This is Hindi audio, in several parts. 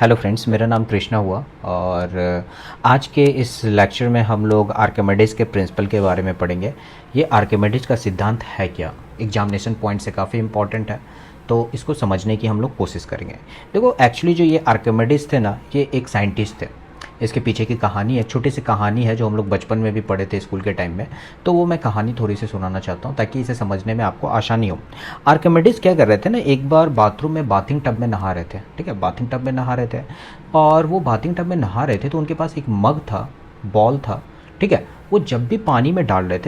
हेलो फ्रेंड्स, मेरा नाम कृष्णा हुआ और आज के इस लेक्चर में हम लोग आर्किमिडीज के प्रिंसिपल के बारे में पढ़ेंगे। ये आर्किमिडीज का सिद्धांत है क्या, एग्जामिनेशन पॉइंट से काफ़ी इंपॉर्टेंट है, तो इसको समझने की हम लोग कोशिश करेंगे। देखो, एक्चुअली जो ये आर्किमिडीज थे ना, ये एक साइंटिस्ट थे। इसके पीछे की कहानी, एक छोटी सी कहानी है जो हम लोग बचपन में भी पढ़े थे स्कूल के टाइम में, तो वो मैं कहानी थोड़ी सी सुनाना चाहता हूँ ताकि इसे समझने में आपको आसानी हो। आर्किमिडीज क्या कर रहे थे ना, एक बार बाथरूम में बाथिंग टब में नहा रहे थे। ठीक है, बाथिंग टब में नहा रहे थे और वो बाथिंग टब में नहा रहे थे तो उनके पास एक मग था, बॉल था। ठीक है, वो जब भी पानी में डाल रहे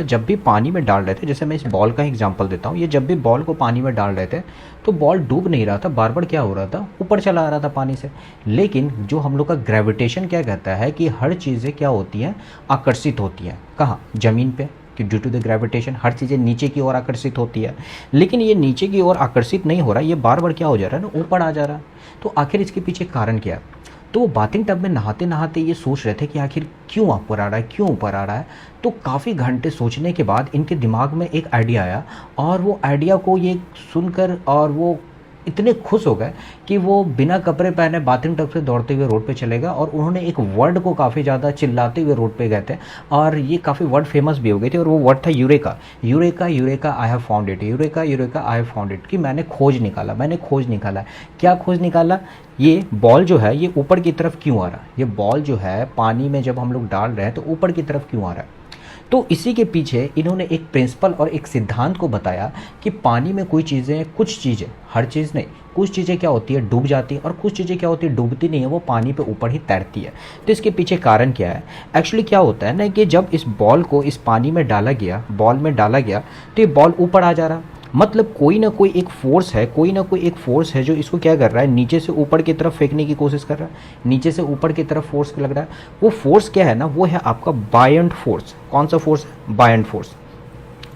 थे, जैसे मैं इस बॉल का एग्जांपल देता हूँ, ये जब भी बॉल को पानी में डाल रहे थे तो बॉल डूब नहीं रहा था, बार बार क्या हो रहा था, ऊपर चला आ रहा था पानी से। लेकिन जो हम लोग का ग्रेविटेशन क्या कहता है कि हर चीज़ें क्या होती हैं, आकर्षित होती हैं। कहाँ? ज़मीन पे, कि ड्यू टू द ग्रेविटेशन हर चीज़ें नीचे की ओर आकर्षित होती है। लेकिन ये नीचे की ओर आकर्षित नहीं हो रहा, ये बार बार क्या हो जा रहा है ना, ऊपर आ जा रहा है। तो आखिर इसके पीछे कारण क्या है? तो वो बाथिंग टब में नहाते नहाते ये सोच रहे थे कि आखिर क्यों ऊपर आ रहा है, क्यों ऊपर आ रहा है। तो काफ़ी घंटे सोचने के बाद इनके दिमाग में एक आइडिया आया और वो आइडिया को ये सुनकर और वो इतने खुश हो गए कि वो बिना कपड़े पहने बाथिंग टब से दौड़ते हुए रोड पे चले गए और उन्होंने एक वर्ड को काफ़ी ज़्यादा चिल्लाते हुए रोड पे गए थे और ये काफ़ी वर्ड फेमस भी हो गए थे और वो वर्ड था eureka. Eureka eureka I have found it, eureka eureka I have found it, कि मैंने खोज निकाला, मैंने खोज निकाला। क्या खोज निकाला? ये बॉल जो है ये ऊपर की तरफ क्यों आ रहा है, ये बॉल जो है पानी में जब हम लोग डाल रहे हैं तो ऊपर की तरफ क्यों आ रहा है। तो इसी के पीछे इन्होंने एक प्रिंसिपल और एक सिद्धांत को बताया कि पानी में कोई चीज़ें, कुछ चीज़ें, हर चीज़ नहीं, कुछ चीज़ें क्या होती है, डूब जाती है और कुछ चीज़ें क्या होती है, डूबती नहीं है, वो पानी पे ऊपर ही तैरती है। तो इसके पीछे कारण क्या है? एक्चुअली क्या होता है ना कि जब इस बॉल को इस पानी में डाला गया, बॉल में डाला गया, तो ये बॉल ऊपर आ जा रहा, मतलब कोई ना कोई एक फोर्स है, कोई ना कोई एक फोर्स है जो इसको क्या कर रहा है, नीचे से ऊपर की तरफ फेंकने की कोशिश कर रहा है। नीचे से ऊपर की तरफ फोर्स लग रहा है। वो फोर्स क्या है ना, वो है आपका बायंट फोर्स। कौन सा फोर्स है? बायंट फोर्स,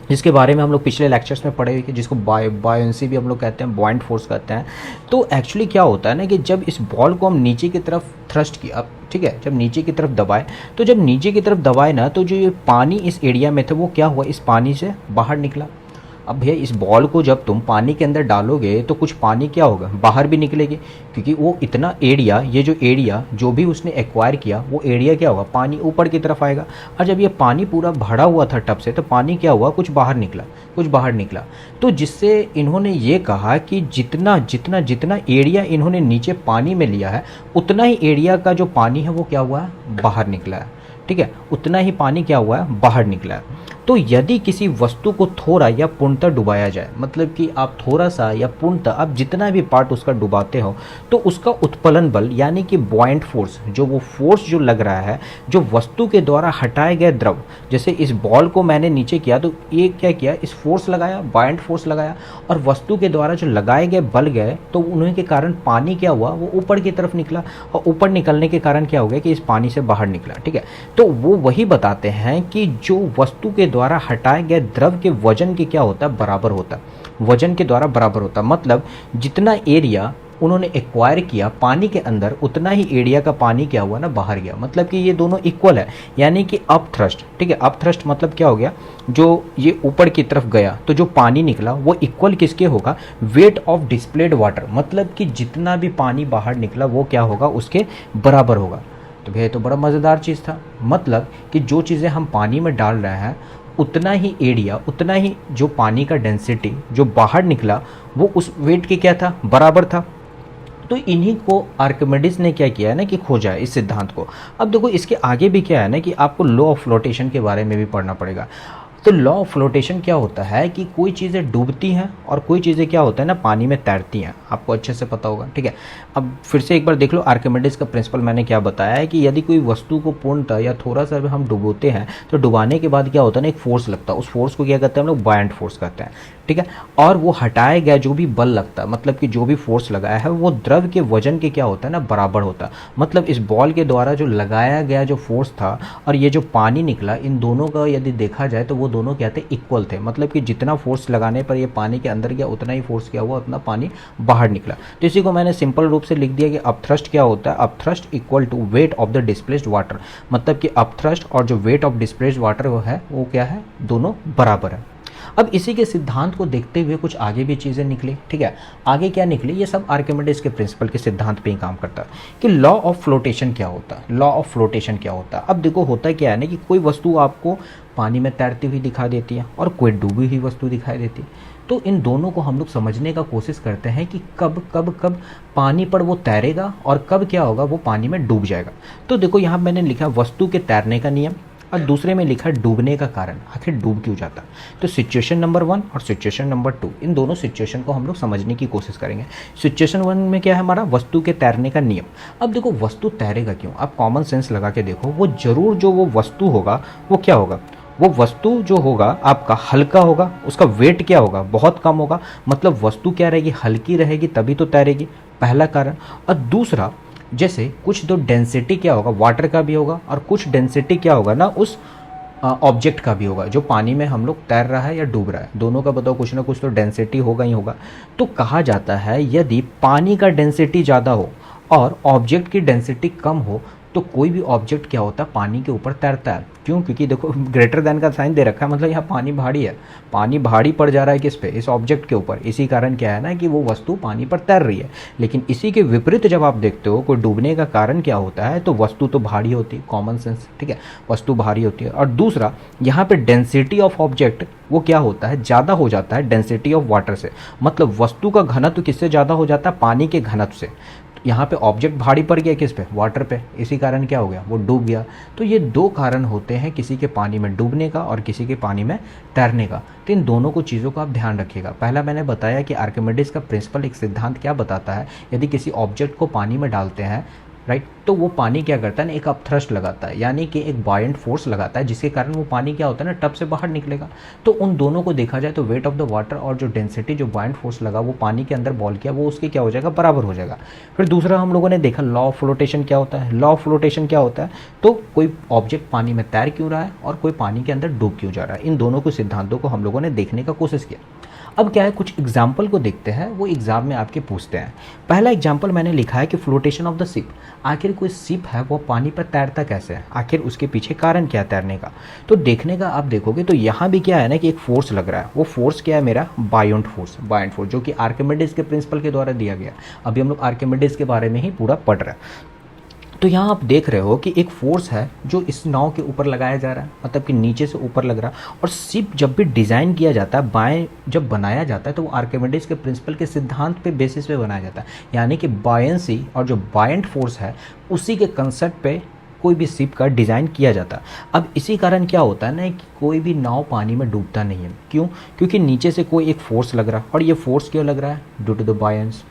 जिसके बारे में हम लोग पिछले लेक्चर्स में पढ़े हुए कि जिसको बायोंसी भी हम लोग कहते हैं, बॉयंट फोर्स कहते हैं। तो एक्चुअली क्या होता है ना कि जब इस बॉल को हम नीचे की तरफ थ्रस्ट किया, ठीक है, जब नीचे की तरफ दबाए, तो जब नीचे की तरफ दबाए ना, तो जो ये पानी इस एरिया में था वो क्या हुआ, इस पानी से बाहर निकला। अब भैया इस बॉल को जब तुम पानी के अंदर डालोगे तो कुछ पानी क्या होगा, बाहर भी निकलेगी, क्योंकि वो इतना एरिया, ये जो एरिया जो भी उसने एक्वायर किया, वो एरिया क्या होगा, पानी ऊपर की तरफ आएगा। और जब ये पानी पूरा भरा हुआ था टब से, तो पानी क्या हुआ, कुछ बाहर निकला, कुछ बाहर निकला। तो जिससे इन्होंने ये कहा कि जितना जितना जितना एरिया इन्होंने नीचे पानी में लिया है, उतना ही एरिया का जो पानी है वो क्या हुआ है, बाहर निकला है। ठीक है, उतना ही पानी क्या हुआ है, बाहर निकला है। तो यदि किसी वस्तु को थोड़ा या पूर्णतः डुबाया जाए, मतलब कि आप थोड़ा सा या पूर्णतः आप जितना भी पार्ट उसका डुबाते हो, तो उसका उत्प्लवन बल यानी कि बॉयंट फोर्स, जो वो फोर्स जो लग रहा है, जो वस्तु के द्वारा हटाए गए द्रव, जैसे इस बॉल को मैंने नीचे किया तो ये क्या किया, इस फोर्स लगाया, बॉयंट फोर्स लगाया, और वस्तु के द्वारा जो लगाए गए बल गए, तो उन्हीं के कारण पानी क्या हुआ, वो ऊपर की तरफ निकला, और ऊपर निकलने के कारण क्या हो गया कि इस पानी से बाहर निकला। ठीक है, तो वो वही बताते हैं कि जो वस्तु के द्वारा हटाए गए द्रव के वजन के क्या होता है, बराबर होता है, वजन के द्वारा बराबर होता है। मतलब जितना एरिया उन्होंने एक्वायर किया पानी के अंदर, उतना ही एरिया का पानी क्या हुआ ना, बाहर गया। मतलब कि ये दोनों इक्वल है, यानी कि अप थ्रस्ट। ठीक है, अप थ्रस्ट मतलब क्या हो गया, जो ये ऊपर की तरफ गया तो जो पानी निकला वो इक्वल किसके होगा, वेट ऑफ डिस्प्लेड वाटर, मतलब कि जितना भी पानी बाहर निकला वो क्या होगा, उसके बराबर होगा। तो भैया तो बड़ा मज़ेदार चीज़ था, मतलब कि जो चीज़ें हम पानी में डाल रहे हैं उतना ही एरिया, उतना ही जो पानी का डेंसिटी जो बाहर निकला वो उस वेट के क्या था, बराबर था। तो इन्हीं को आर्किमिडीज ने क्या किया है ना कि खोजा है इस सिद्धांत को। अब देखो इसके आगे भी क्या है ना कि आपको लॉ ऑफ फ्लोटेशन के बारे में भी पढ़ना पड़ेगा। तो लॉ ऑफ फ्लोटेशन क्या होता है कि कोई चीज़ें डूबती हैं और कोई चीज़ें क्या होता है ना, पानी में तैरती हैं, आपको अच्छे से पता होगा। ठीक है, अब फिर से एक बार देख लो, आर्किमिडीज का प्रिंसिपल मैंने क्या बताया है कि यदि कोई वस्तु को पूर्णतः या थोड़ा सा भी हम डुबोते हैं तो डुबाने के बाद क्या होता है ना, एक फोर्स लगता है, उस फोर्स को क्या कहते हैं हम लोग, बॉयंट फोर्स कहते हैं। ठीक है, और वो हटाया गया जो भी बल लगता है, मतलब कि जो भी फोर्स लगाया है वो द्रव के वजन के क्या होता है ना, बराबर होता है। मतलब इस बॉल के द्वारा जो लगाया गया जो फोर्स था और ये जो पानी निकला, इन दोनों का यदि देखा जाए तो वो दोनों क्या थे, इक्वल थे। मतलब कि जितना फोर्स लगाने पर ये पानी के अंदर गया उतना ही फोर्स क्या हुआ, उतना पानी बाहर निकला। तो इसी को मैंने सिंपल रूप से लिख दिया कि अपथ्रस्ट क्या होता है, upthrust equal to weight of the displaced water, मतलब कि अपथ्रस्ट और जो वेट ऑफ डिस्प्लेस्ड वाटर वो है वो क्या है, दोनों बराबर है। अब इसी के सिद्धांत को देखते हुए कुछ आगे भी चीज़ें निकली, ठीक है। आगे क्या निकली, ये सब आर्किमिडीज के प्रिंसिपल के सिद्धांत पे ही काम करता है कि लॉ ऑफ फ्लोटेशन क्या होता है। लॉ ऑफ फ्लोटेशन क्या होता है, अब देखो होता क्या है ना कि कोई वस्तु आपको पानी में तैरती हुई दिखाई देती है और कोई डूबी हुई वस्तु दिखाई देती है। तो इन दोनों को हम लोग समझने का कोशिश करते हैं कि कब कब कब पानी पर वो तैरेगा और कब क्या होगा, वो पानी में डूब जाएगा। तो देखो यहाँ मैंने लिखा वस्तु के तैरने का नियम और दूसरे में लिखा डूबने का कारण, आखिर डूब क्यों जाता। तो सिचुएशन नंबर 1 और सिचुएशन नंबर 2, इन दोनों सिचुएशन को हम लोग समझने की कोशिश करेंगे। सिचुएशन 1 में क्या है हमारा, वस्तु के तैरने का नियम। अब देखो वस्तु तैरेगा क्यों, आप कॉमन सेंस लगा के देखो, वो जरूर जो वो वस्तु होगा वो क्या होगा, वो वस्तु जो होगा आपका हल्का होगा, उसका वेट क्या होगा, बहुत कम होगा। मतलब वस्तु क्या रहेगी, हल्की रहेगी तभी तो तैरेगी, पहला कारण। और दूसरा, जैसे कुछ तो डेंसिटी क्या होगा, वाटर का भी होगा और कुछ डेंसिटी क्या होगा ना उस ऑब्जेक्ट का भी होगा जो पानी में हम लोग तैर रहा है या डूब रहा है, दोनों का बताओ कुछ ना कुछ तो डेंसिटी होगा ही होगा। तो कहा जाता है यदि पानी का डेंसिटी ज़्यादा हो और ऑब्जेक्ट की डेंसिटी कम हो तो कोई भी ऑब्जेक्ट क्या होता है, पानी के ऊपर तैरता है। क्यों, क्योंकि देखो ग्रेटर देन का साइन दे रखा है, मतलब यहाँ पानी भारी है, पानी भारी पड़ जा रहा है किस पे, इस ऑब्जेक्ट के ऊपर। इसी कारण क्या है ना कि वो वस्तु पानी पर तैर रही है। लेकिन इसी के विपरीत जब आप देखते हो कोई डूबने का कारण क्या होता है, तो वस्तु तो भारी होती है, कॉमन सेंस, ठीक है, वस्तु भारी होती है। और दूसरा, यहाँ पे डेंसिटी ऑफ ऑब्जेक्ट वो क्या होता है, ज़्यादा हो जाता है डेंसिटी ऑफ वाटर से। मतलब वस्तु का घनत्व किससे ज़्यादा हो जाता है, पानी के घनत्व से। यहाँ पे ऑब्जेक्ट भारी पड़ गया किस पे, वाटर पे, इसी कारण क्या हो गया, वो डूब गया। तो ये दो कारण होते हैं किसी के पानी में डूबने का और किसी के पानी में तैरने का। तो इन दोनों को चीज़ों को आप ध्यान रखिएगा। पहला मैंने बताया कि आर्किमिडीज का प्रिंसिपल एक सिद्धांत क्या बताता है, यदि किसी ऑब्जेक्ट को पानी में डालते हैं, राइट, तो वो पानी क्या करता है ना, एक अपथ्रस्ट लगाता है, यानी कि एक बायंट फोर्स लगाता है, जिसके कारण वो पानी क्या होता है ना, टब से बाहर निकलेगा। तो उन दोनों को देखा जाए तो वेट ऑफ द वाटर और जो डेंसिटी, जो बायंट फोर्स लगा वो पानी के अंदर बॉल किया, वो उसके क्या हो जाएगा, बराबर हो जाएगा। फिर दूसरा हम लोगों ने देखा लॉ ऑफ फ्लोटेशन क्या होता है। लॉ ऑफ फ्लोटेशन क्या होता है, तो कोई ऑब्जेक्ट पानी में तैर क्यों रहा है और कोई पानी के अंदर डूब क्यों जा रहा है, इन दोनों के सिद्धांतों को हम लोगों ने देखने का कोशिश किया। अब क्या है, कुछ एग्जाम्पल को देखते हैं, वो एग्जाम में आपके पूछते हैं। पहला एग्जाम्पल मैंने लिखा है कि फ्लोटेशन ऑफ द शिप। आखिर कोई शिप है वो पानी पर तैरता कैसे है, आखिर उसके पीछे कारण क्या है तैरने का। तो देखने का आप देखोगे तो यहाँ भी क्या है ना कि एक फोर्स लग रहा है, वो फोर्स क्या है मेरा, बायोंट फोर्स, बायोंट फोर्स, जो कि आर्किमिडीज के प्रिंसिपल के द्वारा दिया गया। अभी हम लोग आर्किमिडीज के बारे में ही पूरा पढ़ रहे हैं। तो यहाँ आप देख रहे हो कि एक फोर्स है जो इस नाव के ऊपर लगाया जा रहा है, मतलब कि नीचे से ऊपर लग रहा है। और शिप जब भी डिज़ाइन किया जाता है, बाएं जब बनाया जाता है, तो वो आर्किमिडीज के प्रिंसिपल के सिद्धांत पे बेसिस पे बनाया जाता है, यानी कि बायंसी और जो बायंट फोर्स है उसी के कंसेप्ट पे कोई भी शिप का डिज़ाइन किया जाता है। अब इसी कारण क्या होता है ना कि कोई भी नाव पानी में डूबता नहीं है। क्यों, क्योंकि नीचे से कोई एक फोर्स लग रहा है। और ये फोर्स क्यों लग रहा है, ड्यू टू द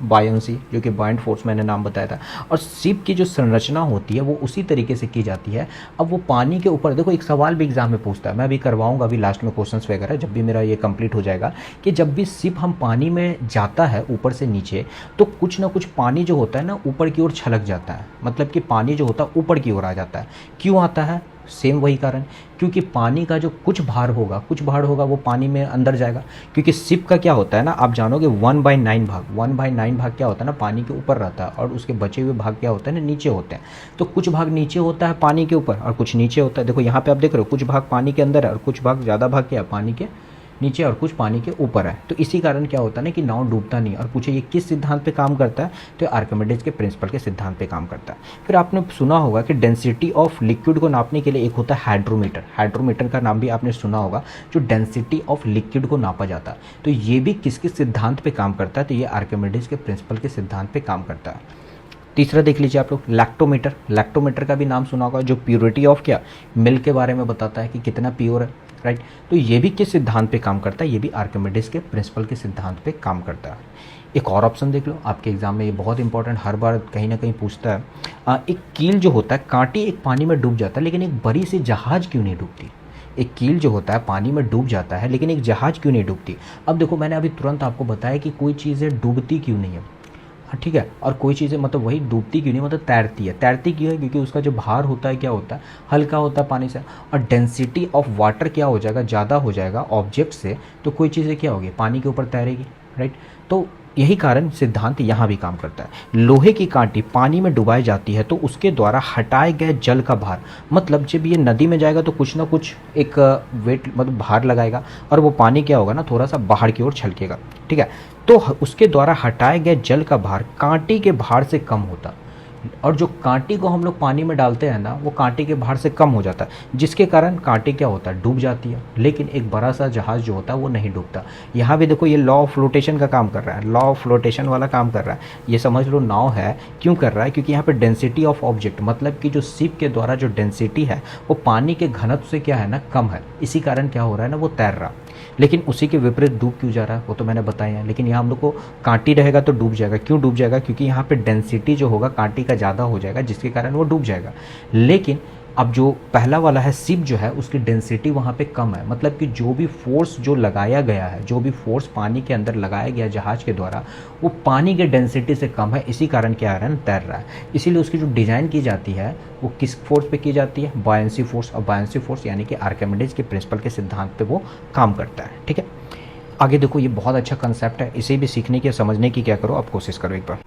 बायंसी, जो कि बायंट फोर्स मैंने नाम बताया था। और शिप की जो संरचना होती है वो उसी तरीके से की जाती है। अब वो पानी के ऊपर, देखो एक सवाल भी एग्जाम में पूछता है, मैं अभी करवाऊंगा अभी लास्ट में क्वेश्चन वगैरह, जब भी मेरा ये कंप्लीट हो जाएगा, कि जब भी शिप हम पानी में जाता है ऊपर से नीचे, तो कुछ ना कुछ पानी जो होता है ना ऊपर की ओर छलक जाता है। मतलब कि पानी जो होता है ऊपर की ओर आ जाता है। क्यों आता है, सेम वही कारण, क्योंकि पानी का जो कुछ भार होगा वो पानी में अंदर जाएगा। क्योंकि शिप का क्या होता है ना, आप जानोगे 1/9 भाग, 1/9 भाग क्या होता है ना, पानी के ऊपर रहता है, और उसके बचे हुए भाग क्या होते हैं ना, नीचे होते हैं। तो कुछ भाग नीचे होता है पानी के ऊपर और कुछ नीचे होता है। देखो यहाँ पे आप देख रहे हो, कुछ भाग पानी के अंदर है और कुछ भाग, ज़्यादा भाग क्या है, पानी के नीचे और कुछ पानी के ऊपर है। तो इसी कारण क्या होता है ना कि नाव डूबता नहीं। और पूछे ये किस सिद्धांत पे काम करता है, तो आर्किमिडीज के प्रिंसिपल के सिद्धांत पे काम करता है। फिर आपने सुना होगा कि डेंसिटी ऑफ लिक्विड को नापने के लिए एक होता है हाइड्रोमीटर। हाइड्रोमीटर का नाम भी आपने सुना होगा, जो डेंसिटी ऑफ लिक्विड को नापा जाता है। तो ये भी किस किस सिद्धांत पे काम करता है, तो ये आर्किमिडीज के प्रिंसिपल के सिद्धांत पे काम करता है। तीसरा देख लीजिए आप लोग, लैक्टोमीटर। लैक्टोमीटर का भी नाम सुना होगा, जो प्योरिटी ऑफ क्या, मिल्क के बारे में बताता है कि कितना प्योर है, राइट। तो ये भी किस सिद्धांत पे काम करता है, ये भी आर्किमिडीज के प्रिंसिपल के सिद्धांत पे काम करता है। एक और ऑप्शन देख लो, आपके एग्जाम में ये बहुत इंपॉर्टेंट, हर बार कहीं ना कहीं पूछता है। एक कील जो होता है, कांटी एक पानी में डूब जाता है, लेकिन एक बड़ी सी जहाज क्यों नहीं डूबती। एक कील जो होता है पानी में डूब जाता है, लेकिन एक जहाज क्यों नहीं डूबती। अब देखो मैंने अभी तुरंत आपको बताया कि कोई चीज़ें डूबती क्यों नहीं है, ठीक है, और कोई चीज़ें मतलब वही डूबती क्यों नहीं, मतलब तैरती है। तैरती क्यों है, क्योंकि उसका जो भार होता है क्या होता है, हल्का होता है पानी से। और डेंसिटी ऑफ वाटर क्या हो जाएगा, ज़्यादा हो जाएगा ऑब्जेक्ट से, तो कोई चीज़ें क्या होगी, पानी के ऊपर तैरेगी, राइट। तो यही कारण सिद्धांत यहाँ भी काम करता है। लोहे की कांटी पानी में डुबाई जाती है तो उसके द्वारा हटाए गए जल का भार, मतलब जब ये नदी में जाएगा तो कुछ ना कुछ एक वेट मतलब भार लगाएगा और वो पानी क्या होगा ना थोड़ा सा बाहर की ओर छलकेगा, ठीक है। तो उसके द्वारा हटाए गए जल का भार कांटी के भार से कम होता, और जो कांटी को हम लोग पानी में डालते हैं ना वो कांटी के भार से कम हो जाता है, जिसके कारण कांटी क्या होता है डूब जाती है। लेकिन एक बड़ा सा जहाज जो होता है वो नहीं डूबता। यहाँ भी देखो ये लॉ ऑफ फ्लोटेशन का काम कर रहा है, लॉ ऑफ फ्लोटेशन वाला काम कर रहा है। ये समझ लो नाव है, क्यों कर रहा है, क्योंकि यहाँ पे डेंसिटी ऑफ ऑब्जेक्ट मतलब कि जो शिप के द्वारा जो डेंसिटी है वो पानी के घनत्व से क्या है ना कम है, इसी कारण क्या हो रहा है ना वो तैर रहा। लेकिन उसी के विपरीत डूब क्यों जा रहा है वो तो मैंने बताया है। लेकिन यहाँ हम लोग को कांटी रहेगा तो डूब जाएगा। क्यों डूब जाएगा, क्योंकि यहाँ पे डेंसिटी जो होगा कांटी का ज़्यादा हो जाएगा, जिसके कारण वो डूब जाएगा। लेकिन अब जो पहला वाला है शिप जो है उसकी डेंसिटी वहाँ पे कम है, मतलब कि जो भी फोर्स जो लगाया गया है, जो भी फोर्स पानी के अंदर लगाया गया जहाज के द्वारा वो पानी के डेंसिटी से कम है, इसी कारण क्या आ रहा है तैर रहा है। इसीलिए उसकी जो डिज़ाइन की जाती है वो किस फोर्स पे की जाती है, बायंसी फोर्स। और बायंसी फोर्स यानी कि आर्किमिडीज के प्रिंसिपल के सिद्धांत पे वो काम करता है, ठीक है। आगे देखो ये बहुत अच्छा कंसेप्ट है, इसे भी सीखने की समझने की क्या करो आप कोशिश करो एक बार।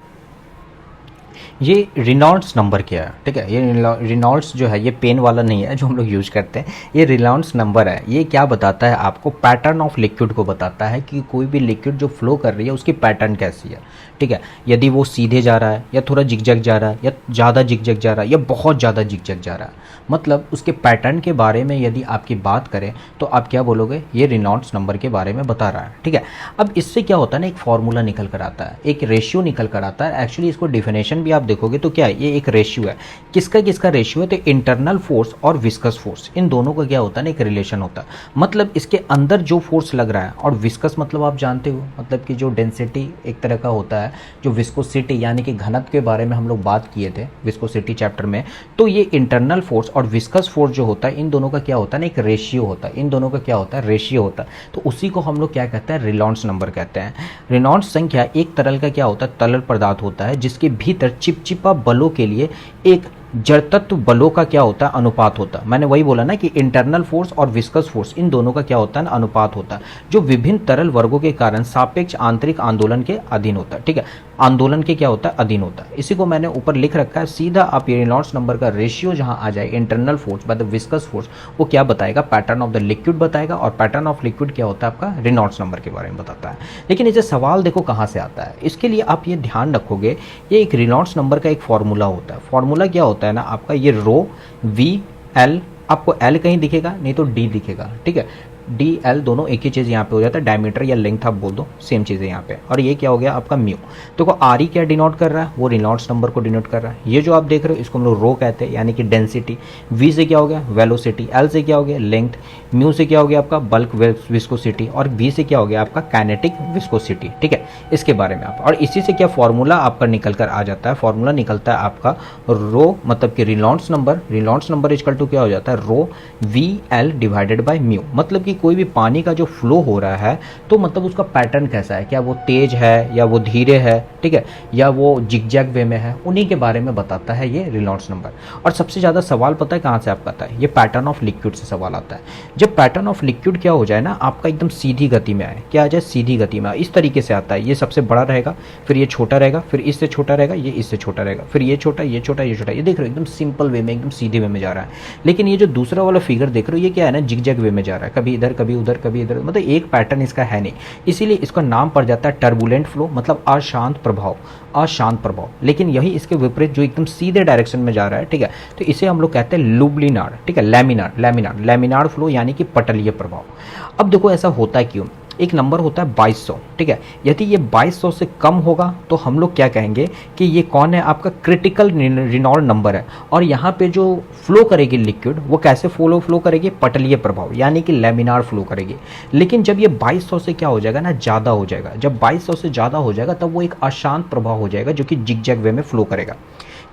ये रेनॉल्ड्स नंबर क्या है, ठीक है। ये रेनॉल्ड्स जो है ये पेन वाला नहीं है जो हम लोग यूज करते हैं, ये रेनॉल्ड्स नंबर है। ये क्या बताता है आपको, पैटर्न ऑफ लिक्विड को बताता है कि कोई भी लिक्विड जो फ्लो कर रही है उसकी पैटर्न कैसी है, ठीक है। यदि वो सीधे जा रहा है या थोड़ा जिगजैग जा रहा है या ज़्यादा जिगजैग जा रहा है या बहुत ज़्यादा जिगजैग जा रहा है, मतलब उसके पैटर्न के बारे में यदि आपकी बात करें तो आप क्या बोलोगे, ये रेनॉल्ड्स नंबर के बारे में बता रहा है, ठीक है। अब इससे क्या होता है ना एक फॉर्मूला निकल कर आता है, एक रेशियो निकल कर आता है। एक्चुअली इसको डिफिनेशन भी आप देखोगे तो क्या है, ये एक रेशियो है। किसका किसका रेशियो है, तो इंटरनल फोर्स और विस्कस फोर्स, इन दोनों का क्या होता है ना एक रिलेशन होता है। मतलब इसके अंदर जो फोर्स लग रहा है, और विस्कस मतलब आप जानते हो मतलब कि जो डेंसिटी एक तरह का होता है, जो विस्कोसिटी यानी कि घनत्व के बारे में हम लोग बात किए थे विस्कोसिटी चैप्टर में। तो ये इंटरनल फोर्स और विस्कस फोर्स जो होता है इन दोनों का क्या होता है ना एक रेशियो होता है, इन दोनों का क्या होता है रेशियो होता है। तो उसी को हम लोग क्या कहते हैं, रेनॉल्ड्स नंबर कहते हैं। रेनॉल्ड्स संख्या एक तरल का क्या होता है, तरल पदार्थ होता है जिसके भीतर चिपचिपा बलों के लिए एक जड़तत्व बलों का क्या होता है अनुपात होता है। मैंने वही बोला ना कि इंटरनल फोर्स और विस्कस फोर्स इन दोनों का क्या होता है ना अनुपात होता है, जो विभिन्न तरल वर्गों के कारण सापेक्ष आंतरिक आंदोलन के अधीन होता है, ठीक है। आंदोलन के क्या होता है अधीन होता है। इसी को मैंने ऊपर लिख रखा है, सीधा आप ये रेनॉल्ड्स नंबर का रेशियो जहां आ जाए internal force by the viscous force, वो क्या बताएगा, पैटर्न ऑफ द लिक्विड बताएगा। और पैटर्न ऑफ लिक्विड क्या होता है आपका, रेनॉल्ड्स नंबर के बारे में बताता है। लेकिन इसे सवाल देखो कहां से आता है, इसके लिए आप ये ध्यान रखोगे, ये एक रेनॉल्ड्स नंबर का एक फॉर्मूला होता है। फॉर्मूला क्या होता है ना आपका, ये रो वी एल, आपको एल कहीं दिखेगा नहीं तो डी दिखेगा, ठीक है। डी एल दोनों एक ही चीज़ यहाँ पे हो जाता है, डायमीटर या लेंथ आप बोल दो, सेम चीज़ है यहाँ पे। और ये क्या हो गया आपका म्यू। देखो आर ई क्या डिनोट कर रहा है, वो रेनॉल्ड्स नंबर को डिनोट कर रहा है। ये जो आप देख रहे हो इसको हम लोग रो कहते हैं यानी कि डेंसिटी। वी से क्या हो गया वेलोसिटी, एल से क्या हो गया लेंथ, म्यू से क्या हो गया आपका बल्क विस्कोसिटी, और वी से क्या हो गया आपका काइनेटिक विस्कोसिटी, ठीक है। इसके बारे में आप, और इसी से क्या फॉर्मूला आपका निकल कर आ जाता है, फॉर्मूला निकलता है आपका रो मतलब कि रेनॉल्ड्स नंबर इक्वल टू क्या हो जाता है, rho V L divided by mu. मतलब कि कोई भी पानी का जो फ्लो हो रहा है तो मतलब उसका पैटर्न कैसा है, क्या वो तेज है या वो धीरे है, ठीक है, या वो जिगजैग वे में है, उन्हीं के बारे में बताता है ये रेनॉल्ड्स नंबर। और सबसे ज़्यादा सवाल पता है कहाँ से आपका आता है, ये पैटर्न ऑफ लिक्विड से सवाल आता है। जब पैटर्न ऑफ लिक्विड क्या हो जाए ना आपका एकदम सीधी गति में आए, क्या आ जाए सीधी गति में, इस तरीके से आता है। ये सबसे बड़ा रहेगा, फिर ये छोटा रहेगा, फिर इससे छोटा रहेगा, ये इससे छोटा रहेगा, फिर ये छोटा, ये छोटा, ये छोटा। ये देख रहे हो एकदम सिंपल वे में, एकदम सीधे वे में जा रहा है। लेकिन ये जो दूसरा वाला फिगर देख रहे हो ये क्या है ना जिगजैग वे में जा रहा है, कभी इधर कभी उधर कभी इधर, मतलब एक पैटर्न इसका है नहीं। इसीलिए इसका नाम पड़ जाता है टर्बुलेंट फ्लो, मतलब अशांत प्रभाव, अशांत प्रभाव। लेकिन यही इसके विपरीत जो एकदम सीधे डायरेक्शन में जा रहा है, ठीक है, तो इसे हम लोग कहते हैं लुब्लिनार, ठीक है, लैमिनार फ्लो यानी कि पटलीय प्रभाव। अब देखो ऐसा होता है क्यों, एक नंबर होता है 2200, ठीक है। यदि ये 2200 से कम होगा तो हम लोग क्या कहेंगे कि ये कौन है आपका क्रिटिकल रेनॉल्ड नंबर है। और यहाँ पे जो फ्लो करेगी लिक्विड वो कैसे फ्लो करेगी, पटलीय प्रभाव यानी कि लैमिनार फ्लो करेगी। लेकिन जब ये 2200 से क्या हो जाएगा ना ज़्यादा हो जाएगा, जब 2200 से ज़्यादा हो जाएगा तब वो एक अशांत प्रभाव हो जाएगा जो कि जिगजैग वे में फ्लो करेगा।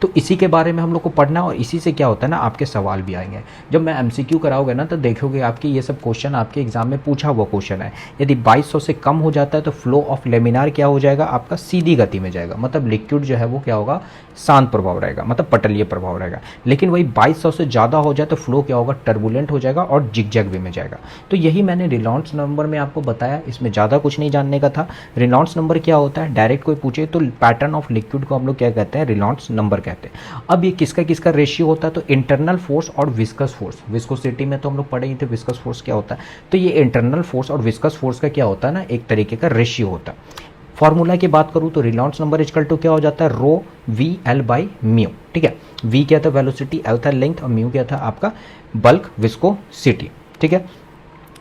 तो इसी के बारे में हम लोग को पढ़ना है और इसी से क्या होता है ना आपके सवाल भी आएंगे। जब मैं एमसीक्यू कराओगे ना तो देखोगे आपके ये सब क्वेश्चन आपके एग्जाम में पूछा हुआ क्वेश्चन है। यदि यदि 2200 से कम हो जाता है तो फ्लो ऑफ लेमिनार क्या हो जाएगा आपका, सीधी गति में जाएगा, मतलब लिक्विड जो है वो क्या होगा, शांत प्रभाव रहेगा, मतलब पटलीय प्रभाव रहेगा। लेकिन वही 2200 से ज़्यादा हो जाए तो फ्लो क्या होगा, टर्बुलेंट हो जाएगा और जिगजैग वे में जाएगा। तो यही मैंने रेनॉल्ड्स नंबर में आपको बताया, इसमें ज़्यादा कुछ नहीं जानने का था। रेनॉल्ड्स नंबर क्या होता है, डायरेक्ट कोई पूछे तो पैटर्न ऑफ लिक्विड को हम लोग क्या कहते हैं, रेनॉल्ड्स नंबर कहते हैं। अब ये किसका किसका रेशियो होता है, तो इंटरनल फोर्स और विस्कस फोर्स, विस्कोसिटी में तो हम लोग पढ़े ही थे विस्कस फोर्स क्या होता है, तो ये इंटरनल फोर्स और विस्कस फोर्स का क्या होता है ना, एक तरीके का रेशियो होता है। फॉर्मूला की बात करूं तो रेनॉल्ड्स नंबर इक्वल टू क्या हो जाता है, rho V L by mu, ठीक है। वी क्या था, वेलोसिटी, एल था लेंथ, और म्यू क्या था आपका बल्क विस्कोसिटी, ठीक है।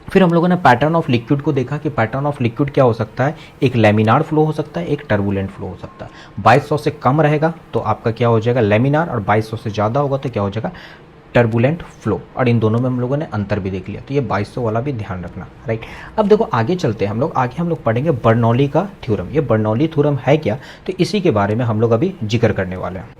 फिर हम लोगों ने पैटर्न ऑफ लिक्विड को देखा कि पैटर्न ऑफ लिक्विड क्या हो सकता है, एक लेमिनार फ्लो हो सकता है, एक टर्बुलेंट फ्लो हो सकता है। 2200 से कम रहेगा तो आपका क्या हो जाएगा, लेमिनार, और 2200 से ज़्यादा होगा तो क्या हो जाएगा, टर्बुलेंट फ्लो। और इन दोनों में हम लोगों ने अंतर भी देख लिया, तो ये 2200 वाला भी ध्यान रखना, राइट। अब देखो आगे चलते हैं हम लोग, आगे हम लोग पढ़ेंगे बर्नौली का थ्योरम। ये बर्नौली थ्योरम है क्या, तो इसी के बारे में हम लोग अभी जिक्र करने वाले हैं।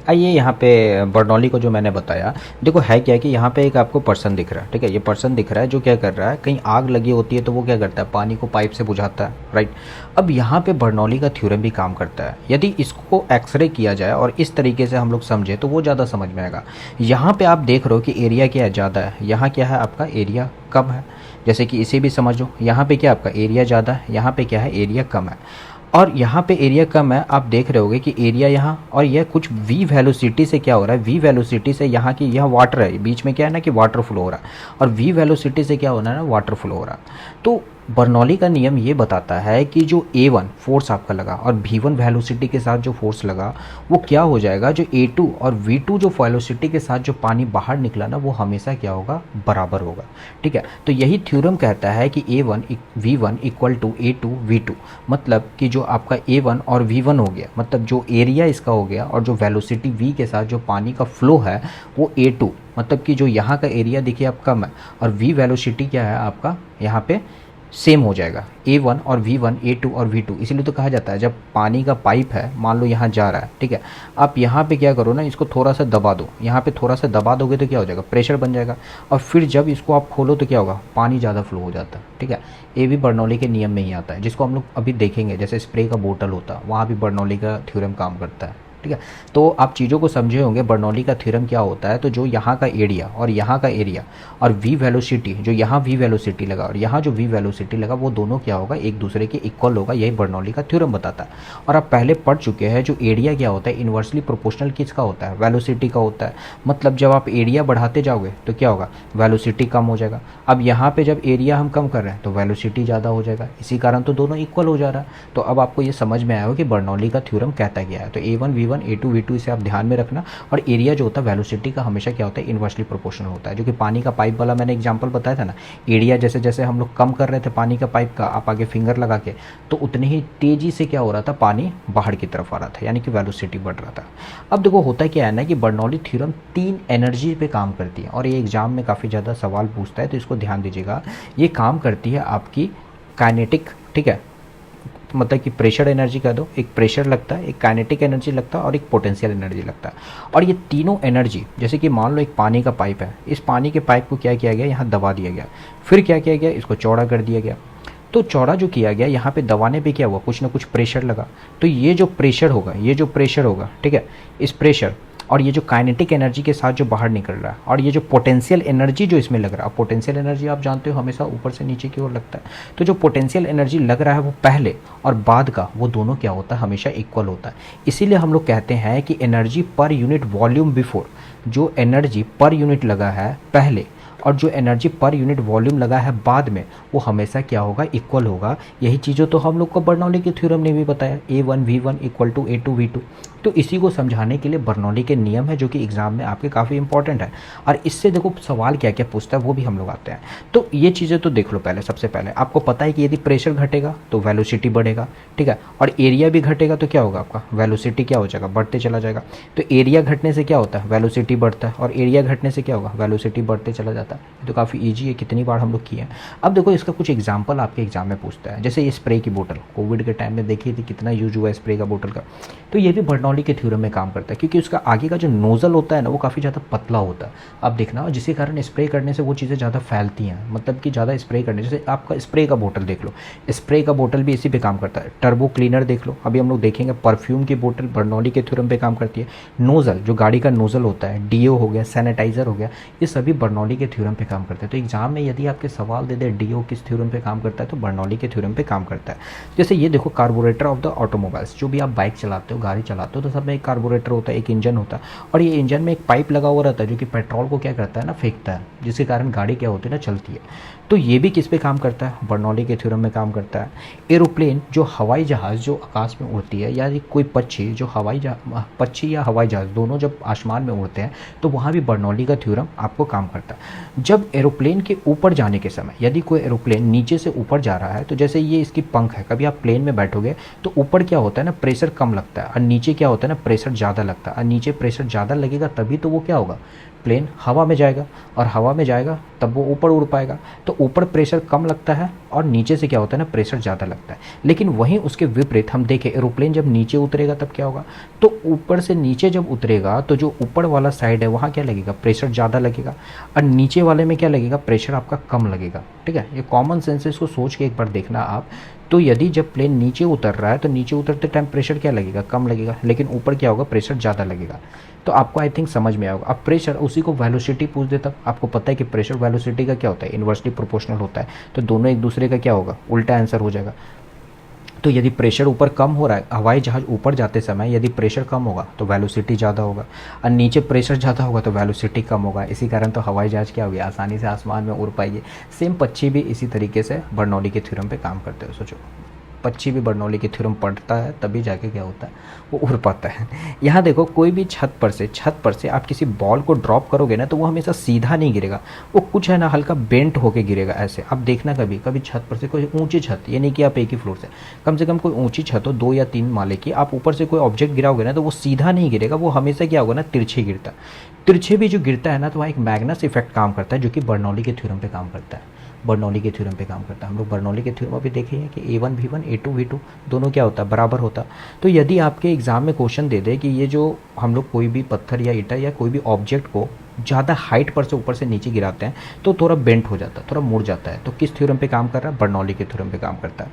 आइए यहाँ पे बर्नौली को जो मैंने बताया, देखो है क्या कि यहाँ पे एक आपको पर्सन दिख रहा है, ठीक है। ये पर्सन दिख रहा है जो क्या कर रहा है, कहीं आग लगी होती है तो वो क्या करता है, पानी को पाइप से बुझाता है, राइट। अब यहाँ पे बर्नौली का थ्योरम भी काम करता है। यदि इसको एक्सरे किया जाए और इस तरीके से हम लोग समझे तो वो ज़्यादा समझ में आएगा। यहाँ पे आप देख रहे हो कि एरिया क्या है, ज़्यादा है, यहाँ क्या है आपका, एरिया कम है। जैसे कि इसे भी समझो, यहाँ पे क्या आपका एरिया ज़्यादा है, यहाँ पे क्या है, एरिया कम है। और यहाँ पे एरिया कम है, आप देख रहे होगे कि एरिया यहाँ, और यह कुछ v वेलोसिटी से क्या हो रहा है, v वेलोसिटी से यहाँ की, यह वाटर है, बीच में क्या है ना कि वाटर फ्लो हो रहा है, और v वेलोसिटी से क्या होना है ना, वाटर फ्लो हो रहा है। तो बर्नौली का नियम ये बताता है कि जो A1 फोर्स आपका लगा और V1 वेलोसिटी के साथ जो फोर्स लगा वो क्या हो जाएगा, जो A2 और V2 जो वेलोसिटी के साथ जो पानी बाहर निकला ना, वो हमेशा क्या होगा, बराबर होगा, ठीक है। तो यही थ्योरम कहता है कि A1 V1 equal to A2 V2, मतलब कि जो आपका A1 और V1 हो गया, मतलब जो एरिया इसका हो गया, और जो वेलोसिटी V के साथ जो पानी का फ्लो है वो A2, मतलब कि जो यहाँ का एरिया देखिए आप कम है, और V वेलोसिटी क्या है आपका यहाँ पे सेम हो जाएगा, A1 और V1, A2 और V2। इसीलिए तो कहा जाता है जब पानी का पाइप है, मान लो यहाँ जा रहा है, ठीक है, आप यहाँ पे क्या करो ना, इसको थोड़ा सा दबा दो, यहाँ पे थोड़ा सा दबा दोगे तो क्या हो जाएगा, प्रेशर बन जाएगा, और फिर जब इसको आप खोलो तो क्या होगा, पानी ज़्यादा फ्लो हो जाता है, ठीक है। ये भी बर्नौली के नियम में ही आता है, जिसको हम लोग अभी देखेंगे। जैसे स्प्रे का बोतल होता है, वहाँ भी बर्नौली का थ्योरम काम करता है, ठीक है। तो आप चीज़ों को समझे होंगे, बर्नौली का थ्योरम क्या होता है, तो जो यहाँ का एरिया और यहाँ का एरिया और V वेलोसिटी, जो यहाँ V वेलोसिटी लगा और यहाँ जो V वेलोसिटी लगा, वो दोनों क्या होगा, एक दूसरे के इक्वल होगा, यही बर्नौली का थ्योरम बताता है। और आप पहले पढ़ चुके हैं, जो एरिया क्या होता है, इन्वर्सली प्रोपोर्शनल किसका होता है, वेलोसिटी का होता है। मतलब जब आप एरिया बढ़ाते जाओगे तो क्या होगा, वेलोसिटी कम हो जाएगा। अब यहाँ पे जब एरिया हम कम कर रहे हैं तो वेलोसिटी ज़्यादा हो जाएगा, इसी कारण तो दोनों इक्वल हो जा रहा है। तो अब आपको ये समझ में आया हो कि बर्नौली का थ्योरम कहता गया है। तो A1 V1 A2 V2 इसे आप ध्यान में रखना। और एरिया जो होता है वेलोसिटी का हमेशा क्या होता है, इन्वर्सली प्रोपोर्शनल होता है। जो कि पानी का पाइप वाला मैंने एग्जांपल बताया था ना, एरिया जैसे जैसे हम लोग कम कर रहे थे पानी का पाइप का, आप आगे फिंगर लगा के, तो उतनी ही तेज़ी से क्या हो रहा था, पानी बाहर की तरफ आ रहा था, यानी कि वेलोसिटी बढ़ रहा था। अब देखो होता क्या है ना कि बर्नौली थ्योरम 3 एनर्जी पे काम करती है, और ये एग्जाम में काफ़ी ज़्यादा सवाल पूछता है, तो इसको ध्यान दीजिएगा। ये काम करती है आपकी काइनेटिक, ठीक है, मतलब कि प्रेशर एनर्जी कह दो, एक प्रेशर लगता है, एक काइनेटिक एनर्जी लगता है और एक पोटेंशियल एनर्जी लगता है। और ये तीनों एनर्जी, जैसे कि मान लो एक पानी का पाइप है, इस पानी के पाइप को क्या किया गया, यहाँ दबा दिया गया, फिर क्या किया गया, इसको चौड़ा कर दिया गया। तो चौड़ा जो किया गया, यहाँ पे दबाने पे क्या हुआ, कुछ ना कुछ प्रेशर लगा। तो ये जो प्रेशर होगा, ये जो प्रेशर होगा, ठीक है, इस प्रेशर और ये जो काइनेटिक एनर्जी के साथ जो बाहर निकल रहा है, और ये जो पोटेंशियल एनर्जी जो इसमें लग रहा है, पोटेंशियल एनर्जी आप जानते हो हमेशा ऊपर से नीचे की ओर लगता है। तो जो पोटेंशियल एनर्जी लग रहा है वो पहले और बाद का, वो दोनों क्या होता है, हमेशा इक्वल होता है। इसीलिए हम लोग कहते हैं कि energy per unit volume before, जो एनर्जी पर यूनिट लगा है पहले और जो एनर्जी पर यूनिट वॉल्यूम लगा है बाद में, वो हमेशा क्या होगा, इक्वल होगा। यही चीज़ों तो हम लोग को बर्नौली के थ्योरम ने भी बताया, A1 V1 equal to A2 V2। तो इसी को समझाने के लिए बर्नौली के नियम है, जो कि एग्जाम में आपके काफ़ी इंपॉर्टेंट है। और इससे देखो सवाल क्या क्या पूछता है वो भी हम लोग आते हैं। तो ये चीज़ें तो देख लो पहले। सबसे पहले आपको पता है कि यदि प्रेशर घटेगा तो वेलोसिटी बढ़ेगा, ठीक है, और एरिया भी घटेगा तो क्या होगा, आपका वेलोसिटी क्या हो जाएगा, बढ़ते चला जाएगा। तो एरिया घटने से क्या होता है, वेलोसिटी बढ़ता है, और एरिया घटने से क्या होगा, वेलोसिटी बढ़ते चला जाता जाता है। ये तो काफ़ी ईजी है, कितनी बार हम लोग किए हैं। अब देखो इसका कुछ एग्जाम्पल आपके एग्जाम में पूछता है, जैसे ये स्प्रे की बोतल कोविड के टाइम में देखिए थी कितना यूज हुआ है स्प्रे का बोतल का। तो ये भी बर्नौली के थ्योरम में काम करता है, क्योंकि उसका आगे का जो नोज़ल होता है ना वो काफ़ी ज़्यादा पतला होता है। आप देखना, जिसके कारण स्प्रे करने से वो चीज़ें ज़्यादा फैलती हैं, मतलब कि ज़्यादा स्प्रे करने, जैसे आपका स्प्रे का बोतल देख लो, स्प्रे का बोतल भी इसी पे काम करता है। टर्बो क्लीनर देख लो, अभी हम लोग देखेंगे परफ्यूम की बोतल बर्नौली के थ्योरम पे काम करती है। नोज़ल, जो गाड़ी का नोज़ल होता है, डीओ हो गया, सैनिटाइज़र हो गया, ये सभी बर्नौली के थ्योरम पे काम करते हैं। तो एग्जाम में यदि आपके सवाल दे दे डीओ किस थ्योरम पे काम करता है, तो बर्नौली के थ्योरम पे काम करता है। जैसे ये देखो कार्बोरेटर ऑफ द ऑटोमोबाइल्स, जो भी आप बाइक चलाते हो, गाड़ी चलाते हो, तो सब में एक कार्बोरेटर होता है, एक इंजन होता है, और ये इंजन में एक पाइप लगा हुआ रहता है जो कि पेट्रोल को क्या करता है ना, फेंकता है, जिसके कारण गाड़ी क्या होती है ना, चलती है। तो ये भी किस पे काम करता है, बर्नौली के थ्योरम में काम करता है। एरोप्लेन, जो हवाई जहाज़ जो आकाश में उड़ती है, या कोई पक्षी जो पक्षी या हवाई जहाज़ दोनों जब आसमान में उड़ते हैं, तो वहाँ भी बर्नौली का थ्योरम आपको काम करता है। जब एरोप्लेन के ऊपर जाने के समय, यदि कोई एरोप्लेन नीचे से ऊपर जा रहा है, तो जैसे ये इसकी पंख है, कभी आप प्लेन में बैठोगे तो ऊपर क्या होता है ना, प्रेशर कम लगता है, और नीचे क्या होता है ना, प्रेशर ज़्यादा लगता है, और नीचे प्रेशर ज़्यादा लगेगा तभी तो वो क्या होगा, प्लेन हवा में जाएगा, और हवा में जाएगा तब वो ऊपर उड़ पाएगा। तो ऊपर प्रेशर कम लगता है और नीचे से क्या होता है ना, प्रेशर ज़्यादा लगता है। लेकिन वहीं उसके विपरीत हम देखें, एरोप्लेन जब नीचे उतरेगा तब क्या होगा, तो ऊपर से नीचे जब उतरेगा तो जो ऊपर वाला साइड है वहाँ क्या लगेगा, प्रेशर ज़्यादा लगेगा, और नीचे वाले में क्या लगेगा, प्रेशर आपका कम लगेगा। ठीक है, ये कॉमन सेंस है, इसको सोच के एक बार देखना आप। तो यदि जब प्लेन नीचे उतर रहा है तो नीचे उतरते टाइम प्रेशर क्या लगेगा, कम लगेगा, लेकिन ऊपर क्या होगा, प्रेशर ज़्यादा लगेगा। तो आपको आई थिंक समझ में आएगा। अब प्रेशर, उसी को वेलोसिटी पूछ देता, आपको पता है कि प्रेशर वेलोसिटी का क्या होता है, इन्वर्सली प्रोपोर्शनल होता है, तो दोनों एक दूसरे का क्या होगा, उल्टा आंसर हो जाएगा। तो यदि प्रेशर ऊपर कम हो रहा है, हवाई जहाज़ ऊपर जाते समय यदि प्रेशर कम होगा तो वेलोसिटी ज़्यादा होगा, और नीचे प्रेशर ज़्यादा होगा तो वेलोसिटी कम होगा। इसी कारण तो हवाई जहाज़ क्या होगी, आसानी से आसमान में उड़ पाएगी। सेम पक्षी भी इसी तरीके से बर्नौली के थ्योरम पे काम करते हो। सोचो, पक्षी भी बर्नौली की थ्योरम पढ़ता है तभी जाके क्या होता है, वो उड़ पाता है। यहाँ देखो, कोई भी छत पर से आप किसी बॉल को ड्रॉप करोगे ना, तो वो हमेशा सीधा नहीं गिरेगा, वो कुछ है ना हल्का बेंट होके गिरेगा ऐसे। आप देखना कभी कभी छत पर से, कोई ऊंची छत, ये नहीं कि आप एक ही फ्लोर से कम कोई ऊंची छत हो 2 या 3 माले की, आप ऊपर से कोई ऑब्जेक्ट गिराओगे ना, तो वो सीधा नहीं गिरेगा, वो हमेशा क्या होगा ना, तिरछे गिरता। तिरछे भी जो गिरता है ना, तो वहाँ एक मैग्नस इफेक्ट काम करता है, जो कि बर्नौली के थ्योरम पे काम करता है। बर्नौली के थ्योरम पे काम करता है। हम लोग बर्नौली के थ्योरम अभी देखे हैं कि A1 V1 A2 V2 दोनों क्या होता है, बराबर होता। तो यदि आपके एग्ज़ाम में क्वेश्चन दे दे कि ये जो हम लोग कोई भी पत्थर या ईंटा या कोई भी ऑब्जेक्ट को ज़्यादा हाइट पर से ऊपर से नीचे गिराते हैं तो थोड़ा बेंट हो जाता है, थोड़ा मुड़ जाता है, तो किस थ्योरम पे काम कर रहा है, बर्नौली के थ्योरम पे काम करता है।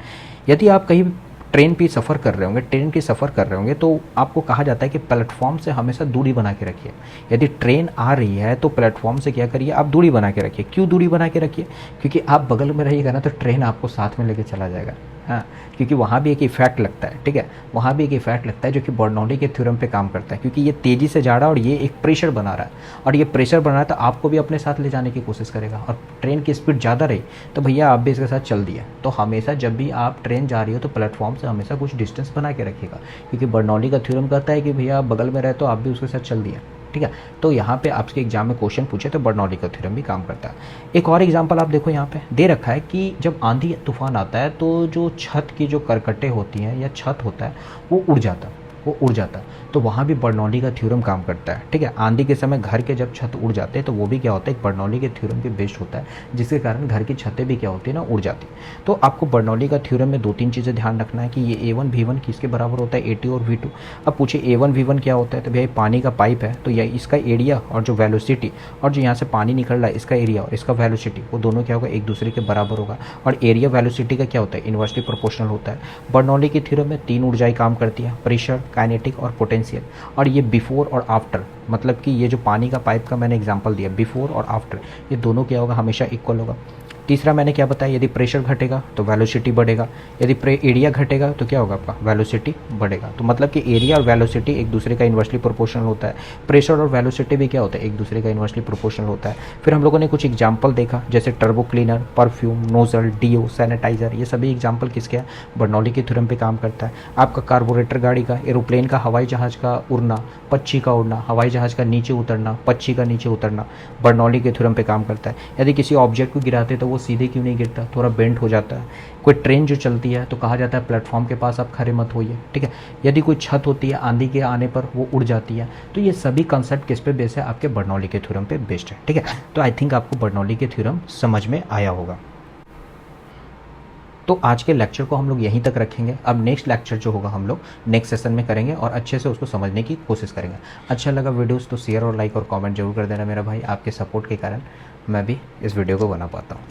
यदि आप कहीं ट्रेन पे सफ़र कर रहे होंगे, ट्रेन के सफ़र कर रहे होंगे, तो आपको कहा जाता है कि प्लेटफॉर्म से हमेशा दूरी बना के रखिए। यदि ट्रेन आ रही है तो प्लेटफॉर्म से क्या करिए, आप दूरी बना के रखिए। क्यों दूरी बना के रखिए, क्योंकि आप बगल में रहिएगा ना तो ट्रेन आपको साथ में लेके चला जाएगा। हाँ, क्योंकि वहाँ भी एक इफेक्ट लगता है। ठीक है, वहाँ भी एक इफेक्ट लगता है जो कि बर्नौली के थ्योरम पे काम करता है, क्योंकि ये तेज़ी से जा रहा है और ये एक प्रेशर बना रहा है, और ये प्रेशर बना रहा है तो आपको भी अपने साथ ले जाने की कोशिश करेगा, और ट्रेन की स्पीड ज़्यादा रही तो भैया आप भी इसके साथ चल दिए। तो हमेशा जब भी आप ट्रेन जा रही हो तो प्लेटफॉर्म से हमेशा कुछ डिस्टेंस बना के रखिएगा, क्योंकि बर्नौली का थ्योरम कहता है कि भैया आप बगल में रहे तो आप भी उसके साथ चल दिए। ठीक है, तो यहाँ पे आपके एग्जाम में क्वेश्चन पूछे तो बर्नौली का थ्योरम भी काम करता है। एक और एग्जांपल आप देखो, यहाँ पे दे रखा है कि जब आंधी तूफान आता है तो जो छत की जो करकटें होती हैं या छत होता है वो उड़ जाता तो वहाँ भी बर्नौली का थ्योरम काम करता है। ठीक है, आंधी के समय घर के जब छत उड़ जाते हैं तो वो भी क्या होता है, एक बर्नौली के थ्योरम पे बेस्ड होता है, जिसके कारण घर की छतें भी क्या होती है ना, उड़ जाती। तो आपको बर्नौली का थ्योरम में 2-3 चीज़ें ध्यान रखना है कि ये A1 V1 किसके बराबर होता है, A2 और V2। अब पूछे A1 V1 क्या होता है, तो भैया पानी का पाइप है, तो यह इसका एरिया और जो वेलोसिटी, और जो यहाँ से पानी निकल रहा है इसका एरिया और इसका वेलोसिटी, वो दोनों क्या होगा, एक दूसरे के बराबर होगा। और एरिया वेलोसिटी का क्या होता है, इन्वर्सली प्रोपोर्शनल होता है। बर्नौली के थ्योरम में 3 ऊर्जाएं काम करती है, प्रेशर, काइनेटिक और पोटेंशियल। और ये बिफोर और आफ्टर, मतलब कि ये जो पानी का पाइप का मैंने एग्जांपल दिया, बिफोर और आफ्टर, ये दोनों क्या होगा, हमेशा इक्वल होगा। तीसरा मैंने क्या बताया, यदि प्रेशर घटेगा तो वेलोसिटी बढ़ेगा, यदि एरिया घटेगा तो क्या होगा, आपका वेलोसिटी बढ़ेगा। तो मतलब कि एरिया और वेलोसिटी एक दूसरे का इन्वर्सली प्रोपोर्शनल होता है। प्रेशर और वेलोसिटी भी क्या होता है, एक दूसरे का इन्वर्सली प्रोपोर्शनल होता है। फिर हम लोगों ने कुछ एग्जाम्पल देखा, जैसे turbo cleaner, perfume, nozzle, deo, sanitiser, ये सभी एग्जाम्पल किसके हैं, बर्नौली के थ्योरम पे काम करता है। आपका कार्बोरेटर गाड़ी का, एरोप्लेन का, हवाई जहाज़ का उड़ना, पक्षी का उड़ना, हवाई जहाज़ का नीचे उतरना, पक्षी का नीचे उतरना, बर्नौली के थ्योरम पे काम करता है। यदि किसी ऑब्जेक्ट को गिराते तो वो वो सीधे क्यों नहीं गिरता, थोड़ा बेंड हो जाता है। कोई ट्रेन जो चलती है तो कहा जाता है प्लेटफॉर्म के पास आप खड़े मत होइए, ठीक है। यदि कोई छत होती है आंधी के आने पर वो उड़ जाती है। तो ये सभी कंसेप्ट किस पे बेस्ड है, आपके बर्नौली के थ्योरम पे बेस्ड है, ठीक है। तो आई थिंक आपको बर्नौली के थ्योरम समझ में आया होगा। तो आज के लेक्चर को हम लोग यहीं तक रखेंगे। अब नेक्स्ट लेक्चर जो होगा हम लोग नेक्स्ट सेशन में करेंगे और अच्छे से उसको समझने की कोशिश करेंगे। अच्छा लगा वीडियोस तो शेयर और लाइक और कमेंट जरूर कर देना मेरा भाई, आपके सपोर्ट के कारण मैं भी इस वीडियो को बना पाता हूँ।